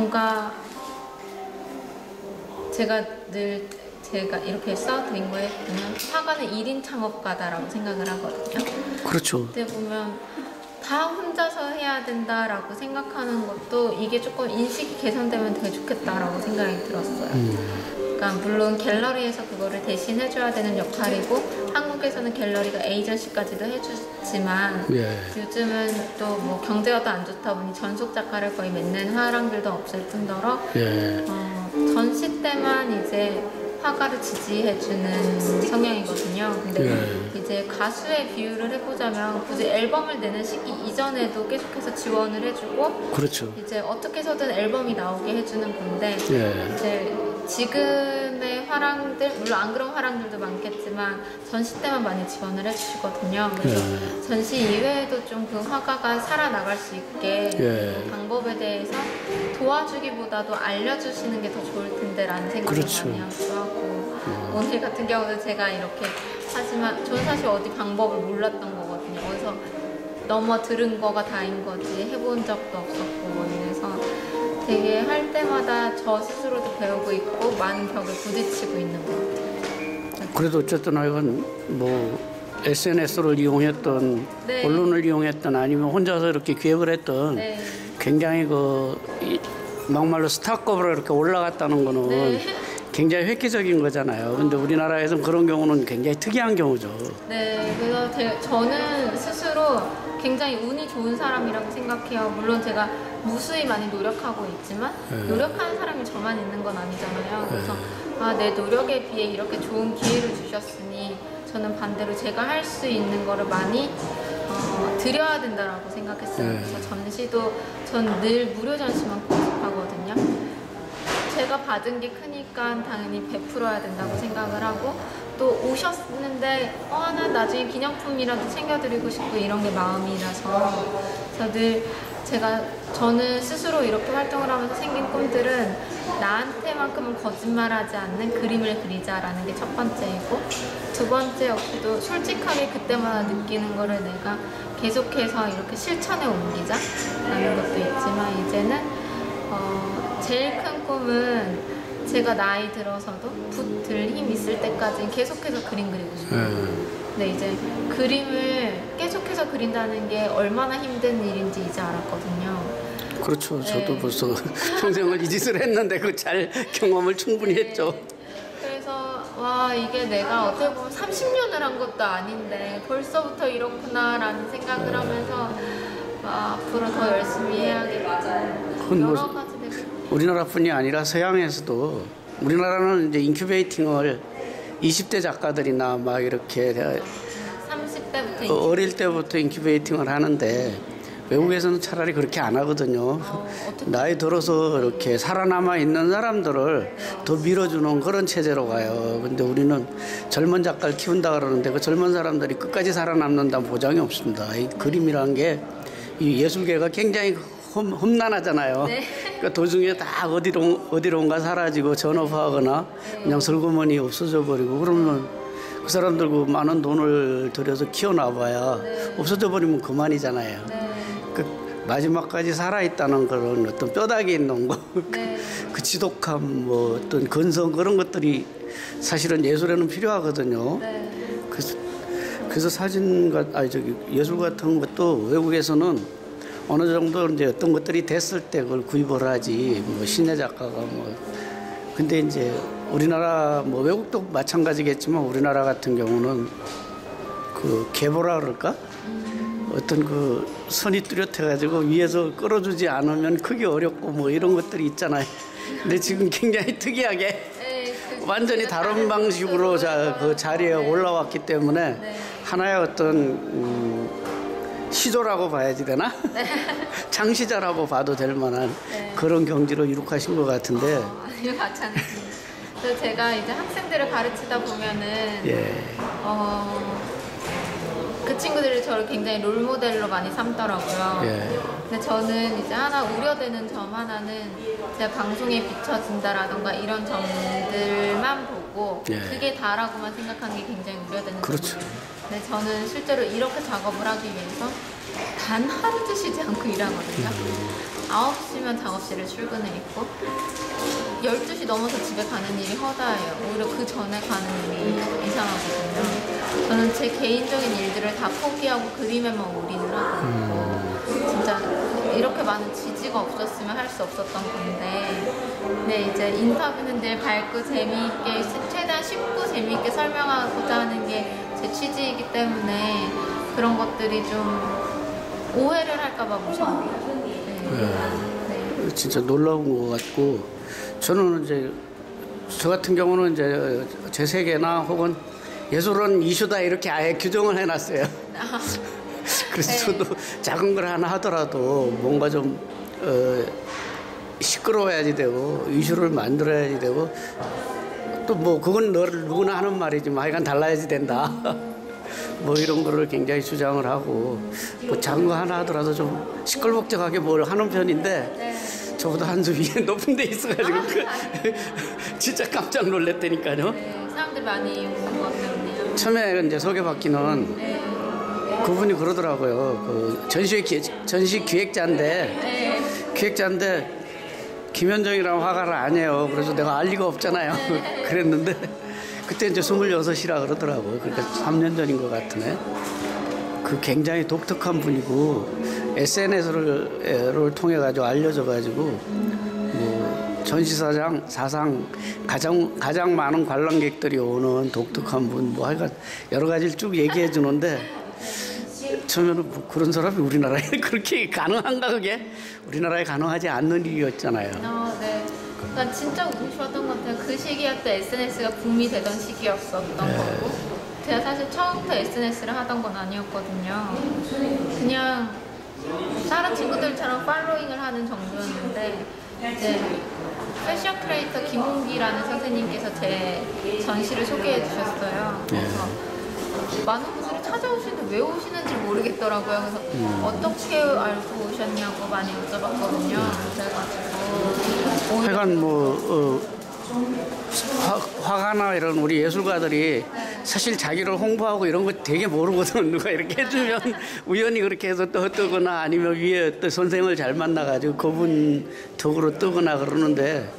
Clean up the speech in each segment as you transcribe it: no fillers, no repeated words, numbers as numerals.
뭔가 제가 이렇게 써드린 거에 보면 화가는 1인 창업가다라고 생각을 하거든요. 그렇죠. 그때 보면 다 혼자서 해야 된다라고 생각하는 것도 이게 조금 인식이 개선되면 되게 좋겠다라고 생각이 들었어요. 그러니까 물론 갤러리에서 그거를 대신 해줘야 되는 역할이고 한국에서는 갤러리가 에이전시까지도 해주지만 예. 요즘은 또 뭐 경제가 더 안 좋다 보니 전속 작가를 거의 맺는 화랑들도 없을 뿐더러 예. 전시 때만 이제 화가를 지지해주는 성향이거든요. 근데 예. 이제 가수의 비유를 해보자면 굳이 앨범을 내는 시기 이전에도 계속해서 지원을 해주고 그렇죠. 이제 어떻게 해서든 앨범이 나오게 해주는 건데 예. 이제 지금의 화랑들 물론 안 그런 화랑들도 많겠지만 전시 때만 많이 지원을 해주시거든요. 그래서 예. 전시 이외에도 좀 그 화가가 살아나갈 수 있게 예. 그 방법에 대해서 도와주기보다도 알려주시는 게 더 좋을 텐데라는 생각을 그렇죠. 많이 하기도 하고 오늘 같은 경우는 제가 이렇게 하지만 저는 사실 어디 방법을 몰랐던 거거든요. 어디서 넘어 들은 거가 다인 거지 해본 적도 없었고 그래서 되게 할 때마다 저 스스로도 배우고 있고 많은 벽을 부딪히고 있는 것 같아요. 그래도 어쨌든 하여간 뭐 SNS를 이용했던 네. 언론을 이용했던 아니면 혼자서 이렇게 기획을 했던 네. 굉장히 막말로 스타급으로 이렇게 올라갔다는 거는 네. 굉장히 획기적인 거잖아요. 근데 우리나라에서는 그런 경우는 굉장히 특이한 경우죠. 네, 그래서 저는 스스로 굉장히 운이 좋은 사람이라고 생각해요. 물론 제가 무수히 많이 노력하고 있지만 노력하는 사람이 저만 있는 건 아니잖아요. 그래서 내 노력에 비해 이렇게 좋은 기회를 주셨으니 저는 반대로 제가 할 수 있는 거를 많이 드려야 된다라고 생각했어요. 그래서 전시도 전 늘 무료 전시만 고집하거든요. 제가 받은 게 크니까 당연히 베풀어야 된다고 생각을 하고 또 오셨는데 나 나중에 기념품이라도 챙겨드리고 싶고 이런 게 마음이라서 그래서 늘 저는 스스로 이렇게 활동을 하면서 생긴 꿈들은 나한테만큼은 거짓말하지 않는 그림을 그리자라는 게 첫 번째이고 두 번째 역시도 솔직하게 그때마다 느끼는 거를 내가 계속해서 이렇게 실천에 옮기자라는 것도 있지만 이제는 제일 큰 꿈은 제가 나이 들어서도 붓들 힘 있을 때까지 계속해서 그림 그리고 싶어요. 근데 이제 그림을 계속해서 그린다는 게 얼마나 힘든 일인지 이제 알았거든요. 그렇죠. 저도 벌써 평생을 이 짓을 했는데 그 잘 경험을 충분히 했죠. 그래서 이게 내가 어떻게 보면 30년을 한 것도 아닌데 벌써부터 이렇구나라는 생각을 하면서 앞으로 더 열심히 해야겠고 여러 가지 되게 우리나라뿐이 아니라 서양에서도 우리나라는 이제 인큐베이팅을 20대 작가들이나 막 이렇게 30대부터 어릴 때부터 인큐베이팅을 하는데 외국에서는 차라리 그렇게 안 하거든요. 나이 들어서 이렇게 살아남아 있는 사람들을 더 밀어주는 그런 체제로 가요. 근데 우리는 젊은 작가를 키운다 그러는데 그 젊은 사람들이 끝까지 살아남는다는 보장이 없습니다. 이 그림이라는 게 이 예술계가 굉장히 험난하잖아요. 네. 그러니까 도중에 다 어디론가 사라지고 전업하거나 그냥 슬그머니 없어져 버리고 그러면 그 사람들 그 많은 돈을 들여서 키워놔봐야 없어져 버리면 그만이잖아요. 그 마지막까지 살아있다는 그런 어떤 뼈다귀 있는 거, 그 지독함, 뭐 어떤 근성 그런 것들이 사실은 예술에는 필요하거든요. 그래서 예술 같은 것도 외국에서는 어느 정도 이제 어떤 것들이 됐을 때 그걸 구입을 하지, 뭐 신예 작가가 뭐. 근데 이제 우리나라, 뭐 외국도 마찬가지겠지만 우리나라 같은 경우는 그 계보라 그럴까? 어떤 그 선이 뚜렷해가지고 위에서 끌어주지 않으면 크기 어렵고 뭐 이런 것들이 있잖아요. 근데 지금 굉장히 특이하게 완전히 다른 방식으로 그 자리에 올라왔기 때문에 하나의 어떤 시조라고 봐야지 되나? 창시자라고 봐도 될 만한 그런 경지로 이룩하신 것 같은데. 아니요, 같이 안 했습니다. 그래서 제가 이제 학생들을 가르치다 보면은 그 친구들이 저를 굉장히 롤모델로 많이 삼더라고요. 근데 저는 이제 하나 우려되는 점 하나는 제가 방송에 비춰진다라던가 이런 점들만 보고 그게 다라고만 생각하는 게 굉장히 우려되는 그렇죠. 근데 저는 실제로 이렇게 작업을 하기 위해서 단 하루도 쉬지 않고 일하거든요. 9시면 작업실에 출근해 있고 12시 넘어서 집에 가는 일이 허다해요. 오히려 그 전에 가는 일이 이상하거든요. 저는 제 개인적인 일들을 다 포기하고 그림에만 올인을 하고 있고 진짜 이렇게 많은 지지가 없었으면 할 수 없었던 건데 네, 이제 인터뷰는 늘 밝고 재미있게 최대한 쉽고 재미있게 설명하고자 하는 게 제 취지이기 때문에 그런 것들이 좀 오해를 할까봐 무서워요. 네. 진짜 놀라운 것 같고 저는 이제 저 같은 경우는 이제 제 세계나 혹은 예술은 이슈다 이렇게 아예 규정을 해놨어요. 그래서 네. 저도 작은 걸 하나 하더라도 뭔가 좀 시끄러워야지 되고 이슈를 만들어야지 되고 또 뭐 그건 누구나 하는 말이지만 하여간 달라야지 된다. 뭐 이런 거를 굉장히 주장을 하고 뭐 작은 거 하나 하더라도 좀 시끌벅적하게 뭘 하는 편인데 네. 저보다 한 수 위에 높은 데 있어가지고 진짜 깜짝 놀랐다니까요. 네, 사람들이 많이 오는 것 때문에요. 처음에 이제 소개받기는 네. 그분이 그러더라고요. 그 전시 기획자인데 네. 김현정이랑 화가를 안 해요. 그래서 내가 알 리가 없잖아요. 그랬는데 그때 이제 26이라 그러더라고요. 그러니까 3년 전인 것 같으네. 그 굉장히 독특한 분이고 SNS를 통해 가지고 알려져 가지고 뭐 전시사장 사상 가장 많은 관람객들이 오는 독특한 분 뭐 하여간 여러 가지를 쭉 얘기해 주는데 처음에는 뭐 그런 사람이 우리나라에 그렇게 가능한가 그게 우리나라에 가능하지 않는 일이었잖아요. 네. 난 진짜 운이 좋았던 것 같아요. 그 시기에 또 SNS가 붐이 되던 시기였었던 거고 제가 사실 처음부터 SNS를 하던 건 아니었거든요. 그냥 다른 친구들처럼 팔로잉을 하는 정도였는데 이제 패션 크리에이터 김홍기라는 선생님께서 제 전시를 소개해 주셨어요. 그래서 많은 분들이 찾아오시는데 왜 오시는지 모르겠더라고요. 그래서 어떻게 알고 오셨냐고 많이 여쭤봤거든요. 그래가지고 하여간 뭐 화가나 이런 우리 예술가들이 사실 자기를 홍보하고 이런 거 되게 모르거든. 누가 이렇게 해주면 우연히 그렇게 해서 뜨거나 아니면 위에 또 선생을 잘 만나가지고 그분 덕으로 뜨거나 그러는데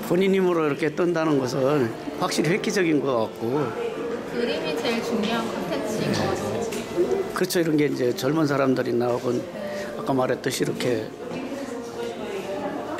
본인 힘으로 이렇게 뜬다는 것은 확실히 획기적인 것 같고 그림이 제일 중요한 콘텐츠인 것 같아요. 그렇죠. 이런 게 이제 젊은 사람들이나 혹은 아까 말했듯이 이렇게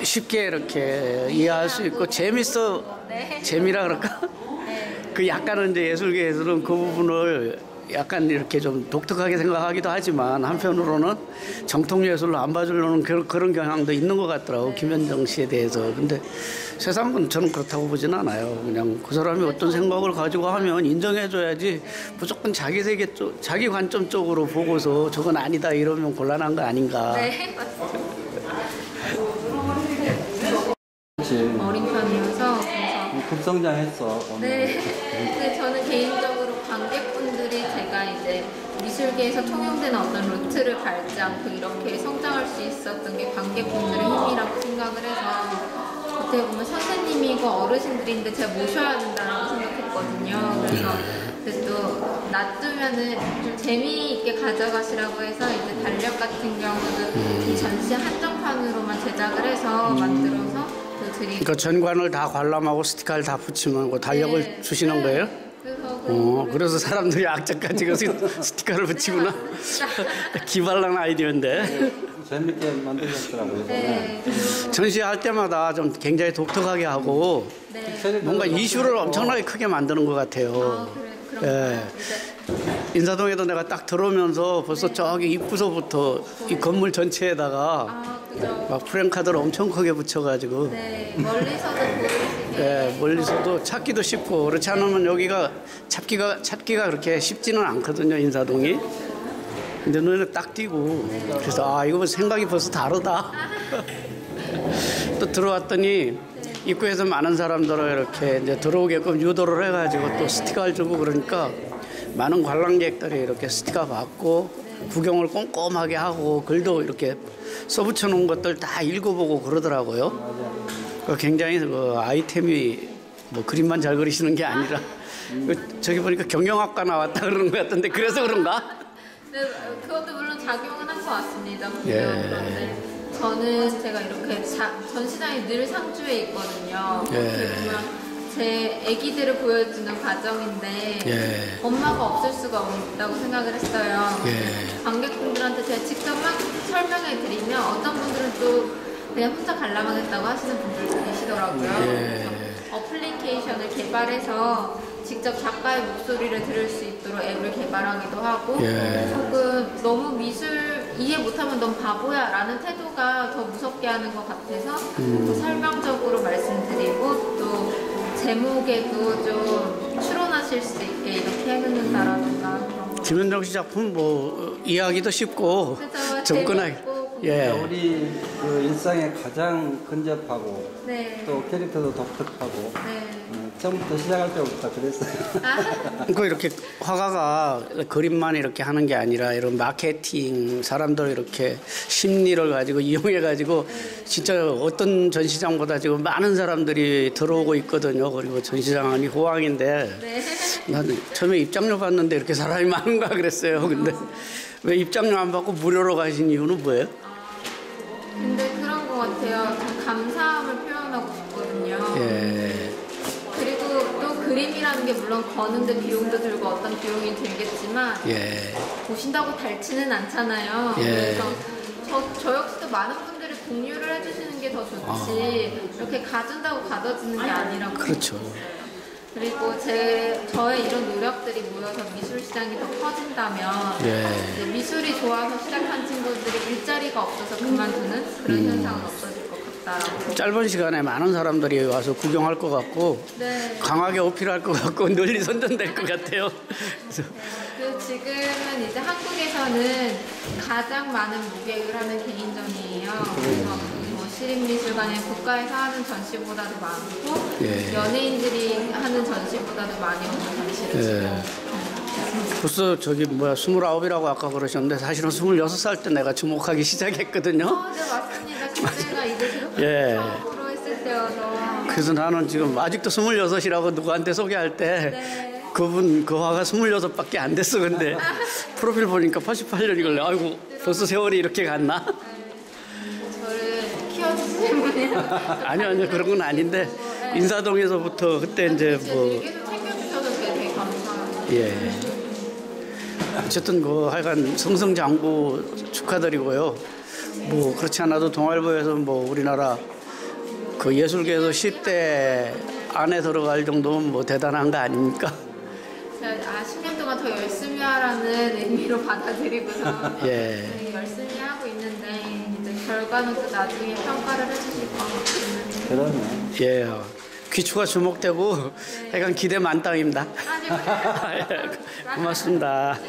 쉽게 이렇게 이해할 수 있고 재미라 그럴까? 그 약간은 이제 예술계에서는 그 부분을 약간 이렇게 좀 독특하게 생각하기도 하지만 한편으로는 정통 예술로 안 봐주려는 그런 경향도 있는 것 같더라고 김현정 씨에 대해서. 근데 세상은 저는 그렇다고 보진 않아요. 그냥 그 사람이 어떤 생각을 가지고 하면 인정해줘야지 무조건 자기 세계 쪽, 자기 관점 쪽으로 보고서 저건 아니다 이러면 곤란한 거 아닌가. 네, 맞습니다. 어린 편이어서 그래서 급성장했어. 네. 근데 저는 개인적으로 관객분들이 제가 이제 미술계에서 통용되는 어떤 루트를 밟지 않고 이렇게 성장할 수 있었던 게 관객분들의 힘이라고 생각을 해서 어떻게 보면 선생님이고 어르신들인데 제가 모셔야 된다고 생각했거든요. 그래서 근데 또 놔두면은 좀 재미있게 가져가시라고 해서 이제 달력 같은 경우는 이 전시 한정판으로만 제작을 해서 만들어서 그러니까 전관을 다 관람하고 스티커를 다 붙이면 그 달력을 네. 주시는 거예요? 그래서 그래서 사람들이 악착같이 그 스티커를 붙이구나. 기발한 아이디어인데. 재밌게 만들었더라고요. 네. 전시할 때마다 좀 굉장히 독특하게 하고 네. 뭔가 이슈를 엄청나게 크게 만드는 것 같아요. 예. 인사동에도 내가 딱 들어오면서 벌써 저기 입구서부터 이 건물 전체에다가 그죠. 막 프랭카드를 엄청 크게 붙여가지고 네, 멀리서도 보이시게. 예, 멀리서도 찾기도 쉽고 그렇지 않으면 여기가 찾기가 그렇게 쉽지는 않거든요 인사동이. 근데 눈에 딱 띄고 그래서 이거 생각이 벌써 다르다. 또 들어왔더니 입구에서 많은 사람들을 이렇게 이제 들어오게끔 유도를 해가지고 또 스티커를 주고 그러니까 많은 관람객들이 이렇게 스티커 받고 구경을 꼼꼼하게 하고 글도 이렇게 써붙여 놓은 것들 다 읽어보고 그러더라고요. 굉장히 그 아이템이 뭐 그림만 잘 그리시는 게 아니라 저기 보니까 경영학과 나왔다 그러는 것 같던데 그래서 그런가? 네, 그것도 물론 작용은 한 것 같습니다. 예. 그런데 저는 제가 이렇게 전시장에 늘 상주해 있거든요. 예. 제 아기들을 보여주는 과정인데 예. 엄마가 없을 수가 없다고 생각을 했어요. 예. 관객분들한테 제가 직접 막 설명해 드리면 어떤 분들은 또 그냥 혼자 관람하겠다고 하시는 분들도 계시더라고요. 예. 그래서 어플리케이션을 개발해서 직접 작가의 목소리를 들을 수 있도록 앱을 개발하기도 하고 예. 조금 너무 미술 이해 못하면 넌 바보야 라는 태도가 더 무섭게 하는 것 같아서 더 설명적으로 말씀드리고 또 제목에도 좀 추론하실 수 있게 이렇게 해놓는다라든가 그런 거. 김현정 씨 작품 뭐 이해하기도 쉽고 그래서 접근하기. 재밌고 예. 우리 그 일상에 가장 근접하고 네. 또 캐릭터도 독특하고 네. 처음부터 시작할 때부터 그랬어요. 그 이렇게 화가가 그림만 이렇게 하는 게 아니라 이런 마케팅 사람들 이렇게 심리를 가지고 이용해 가지고 진짜 어떤 전시장보다 지금 많은 사람들이 들어오고 있거든요. 그리고 전시장이 호황인데 네. 난 처음에 입장료 받는데 이렇게 사람이 많은가 그랬어요. 근데 왜 입장료 안 받고 무료로 가신 이유는 뭐예요? 근데 그런 것 같아요. 좀 감사함을 표현하고 싶거든요. 예. 그리고 또 그림이라는 게 물론 거는데 비용도 들고 어떤 비용이 들겠지만 예. 보신다고 닳지는 않잖아요. 예. 그래서 저 역시도 많은 분들이 공유를 해주시는 게 더 좋지 이렇게 가준다고 가져지는 게 아니라고 그렇죠. 그리고 저의 이런 노력들이 모여서 미술 시장이 더 커진다면 예. 이제 미술이 좋아서 시작한 친구들이 일자리가 없어서 그만두는 그런 현상은 없어질 것 같다라고. 짧은 시간에 많은 사람들이 와서 구경할 것 같고 네. 강하게 어필할 것 같고 널리 선전될 것 같아요. 그래서 그 지금은 이제 한국에서는 가장 많은 무객을 하는 개인전이에요. 그래서 뭐 시립미술관에 국가에서 하는 전시보다도 많고 예. 연예인들이 하는 전시보다도 많이 오는 전시를 예. 지금. 벌써 저기 뭐야 29이라고 아까 그러셨는데 사실은 26살 때 내가 주목하기 시작했거든요. 네 맞습니다. 그때가 이제 제가 예. 처음으로 했을 때여서. 그래서 나는 지금 아직도 26이라고 누구한테 소개할 때 네. 그분 그 화가 26밖에 안 됐어. 근데 프로필 보니까 88년이길래 아이고 벌써 세월이 이렇게 갔나? 저를 키워주시는 분이요. 아니요 그런 건 아닌데 인사동에서부터 그때 이제 뭐 계속 챙겨주셔서 되게 감사합니다. 예. 어쨌든 그 하여간 승승장구 축하드리고요. 뭐 그렇지 않아도 동아일보에서 뭐 우리나라 그 예술계에서 10대 안에 들어갈 정도면 뭐 대단한 거 아닙니까? 제가 10년 동안 더 열심히 하라는 의미로 받아들이고서 예. 되게 열심히 하고 있는데 이제 결과는 또 나중에 평가를 해주실 것 같아요. 그러네. 예. 귀추가 주목되고 하여간 기대 만땅입니다. 아니요. 고맙습니다.